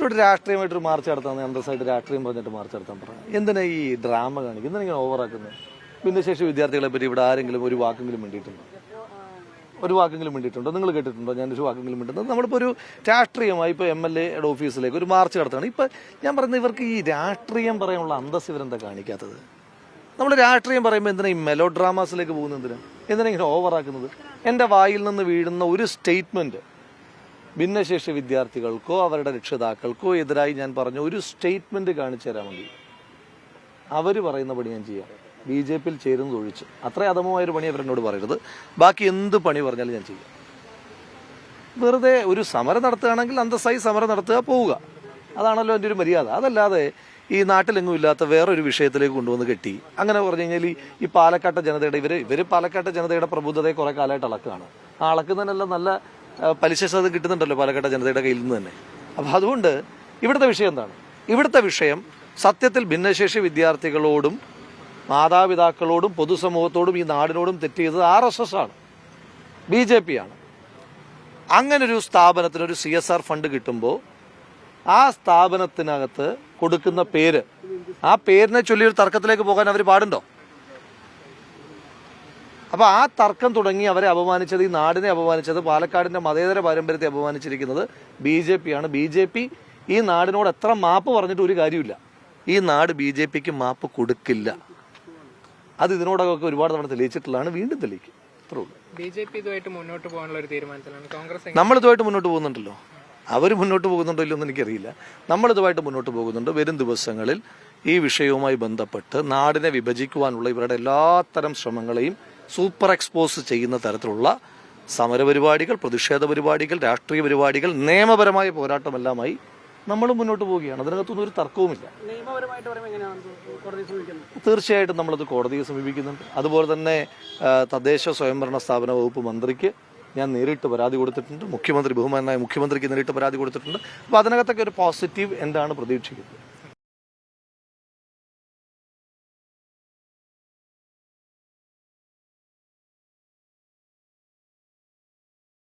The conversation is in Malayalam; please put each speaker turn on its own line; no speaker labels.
ഇവരോട് രാഷ്ട്രീയമായിട്ടൊരു മാർച്ച് നടത്താൻ അന്തസ്സായിട്ട് രാഷ്ട്രീയം പറഞ്ഞിട്ട് മാർച്ച് നടത്താൻ പറയാം. എന്തിനാ ഈ ഡ്രാമ കാണിക്കും? എന്തിനാ ഇങ്ങനെ ഓവറാക്കുന്നത്? ഭിന്നശേഷി വിദ്യാർത്ഥികളെ പറ്റി ഇവിടെ ആരെങ്കിലും ഒരു വാക്കെങ്കിലും വേണ്ടിയിട്ടുണ്ടോ? ഒരു വാക്കെങ്കിലും വേണ്ടിയിട്ടുണ്ടോ? നിങ്ങൾ കേട്ടിട്ടുണ്ടോ ഞാനൊരു വാക്കെങ്കിലും വേണ്ടിയിട്ടുണ്ടോ? നമ്മളിപ്പോൾ ഒരു രാഷ്ട്രീയമായി ഇപ്പോൾ MLAയുടെ ഓഫീസിലേക്ക് ഒരു മാർച്ച് നടത്തുകയാണ്. ഇപ്പം ഞാൻ പറയുന്നത് ഇവർക്ക് ഈ രാഷ്ട്രീയം പറയാനുള്ള അന്തസ് ഇവരെന്താ കാണിക്കാത്തത്? നമ്മൾ രാഷ്ട്രീയം പറയുമ്പോൾ എന്തിനാ ഈ മെലോ ഡ്രാമാസിലേക്ക് പോകുന്നത്? എന്തിനാ ഇങ്ങനെ ഓവറാക്കുന്നത്? എൻ്റെ വായിൽ നിന്ന് വീഴുന്ന ഒരു സ്റ്റേറ്റ്മെൻറ്റ് ഭിന്നശേഷി വിദ്യാർത്ഥികൾക്കോ അവരുടെ രക്ഷിതാക്കൾക്കോ എതിരായി ഞാൻ പറഞ്ഞ ഒരു സ്റ്റേറ്റ്മെൻറ്റ് കാണിച്ചു തരാമെങ്കിൽ അവർ പറയുന്ന പണി ഞാൻ ചെയ്യാം. BJPയിൽ ചേരുന്നത് ഒഴിച്ച് അത്ര അധമമായൊരു പണി അവരെന്നോട് പറയരുത്. ബാക്കി എന്ത് പണി പറഞ്ഞാലും ഞാൻ ചെയ്യാം. വെറുതെ ഒരു സമരം നടത്തുകയാണെങ്കിൽ അന്തസ്സായി സമരം നടത്തുക, പോവുക. അതാണല്ലോ എൻ്റെ ഒരു മര്യാദ. അതല്ലാതെ ഈ നാട്ടിലെങ്ങും ഇല്ലാത്ത വേറൊരു വിഷയത്തിലേക്ക് കൊണ്ടുവന്ന് കെട്ടി അങ്ങനെ പറഞ്ഞു കഴിഞ്ഞാൽ ഈ പാലക്കാട്ടെ ജനതയുടെ ഇവർ പാലക്കാട്ടെ ജനതയുടെ പ്രബുദ്ധതയെ കുറേ കാലമായിട്ട് അളക്കുകയാണ്. ആ അളക്കുന്നതിനെല്ലാം നല്ല പലിശ ശതമാനം കിട്ടുന്നുണ്ടല്ലോ പാലക്കാട്ടെ ജനതയുടെ കയ്യിൽ നിന്ന് തന്നെ. അപ്പോൾ അതുകൊണ്ട് ഇവിടുത്തെ വിഷയം എന്താണ്? ഇവിടുത്തെ വിഷയം സത്യത്തിൽ ഭിന്നശേഷി വിദ്യാർത്ഥികളോടും മാതാപിതാക്കളോടും പൊതുസമൂഹത്തോടും ഈ നാടിനോടും തെറ്റ് ചെയ്തത് RSS ആണ്, BJP ആണ്. അങ്ങനൊരു സ്ഥാപനത്തിനൊരു CSR ഫണ്ട് കിട്ടുമ്പോൾ ആ സ്ഥാപനത്തിനകത്ത് കൊടുക്കുന്ന പേര്, ആ പേരിനെ ചൊല്ലി ഒരു തർക്കത്തിലേക്ക് പോകാൻ അവർ പാടുണ്ടോ? അപ്പോൾ ആ തർക്കം തുടങ്ങി അവരെ അപമാനിച്ചത്, ഈ നാടിനെ അപമാനിച്ചത്, പാലക്കാടിൻ്റെ മതേതര പാരമ്പര്യത്തെ അപമാനിച്ചിരിക്കുന്നത് BJP ആണ്. BJP ഈ നാടിനോട് എത്ര മാപ്പ് പറഞ്ഞിട്ട് ഒരു കാര്യമില്ല. ഈ നാട് BJPക്ക് മാപ്പ് കൊടുക്കില്ല. അത് ഇതിനോടൊക്കെ ഒരുപാട് തവണ തെളിയിച്ചിട്ടുള്ളതാണ്, വീണ്ടും തെളിയിക്കും. അത്രേ ഉള്ളൂ.
BJP ഇതുമായിട്ട് മുന്നോട്ട് പോകാനുള്ള ഒരു തീരുമാനത്തിലാണ് കോൺഗ്രസ്.
നമ്മളിതുമായിട്ട് മുന്നോട്ട് പോകുന്നുണ്ടല്ലോ. അവർ മുന്നോട്ട് പോകുന്നുണ്ടോ ഇല്ലെന്ന് എനിക്കറിയില്ല. നമ്മളിതുമായിട്ട് മുന്നോട്ട് പോകുന്നുണ്ട്. വരും ദിവസങ്ങളിൽ ഈ വിഷയവുമായി ബന്ധപ്പെട്ട് നാടിനെ വിഭജിക്കുവാനുള്ള ഇവരുടെ എല്ലാത്തരം ശ്രമങ്ങളെയും സൂപ്പർ എക്സ്പോസ് ചെയ്യുന്ന തരത്തിലുള്ള സമരപരിപാടികൾ, പ്രതിഷേധ പരിപാടികൾ, രാഷ്ട്രീയ പരിപാടികൾ, നിയമപരമായ പോരാട്ടമെല്ലാമായി നമ്മൾ മുന്നോട്ട് പോവുകയാണ്. അതിനകത്തൊന്നും ഒരു തർക്കവുമില്ല. തീർച്ചയായിട്ടും നമ്മളത് കോടതിയെ സമീപിക്കുന്നുണ്ട്. അതുപോലെ തന്നെ തദ്ദേശ സ്വയംഭരണ സ്ഥാപന വകുപ്പ് മന്ത്രിക്ക് ഞാൻ നേരിട്ട് പരാതി കൊടുത്തിട്ടുണ്ട്. ബഹുമാനായ മുഖ്യമന്ത്രിക്ക് നേരിട്ട് പരാതി കൊടുത്തിട്ടുണ്ട്. അപ്പോൾ അതിനകത്തൊക്കെ ഒരു പോസിറ്റീവ് എന്താണ് പ്രതീക്ഷിക്കുന്നത്.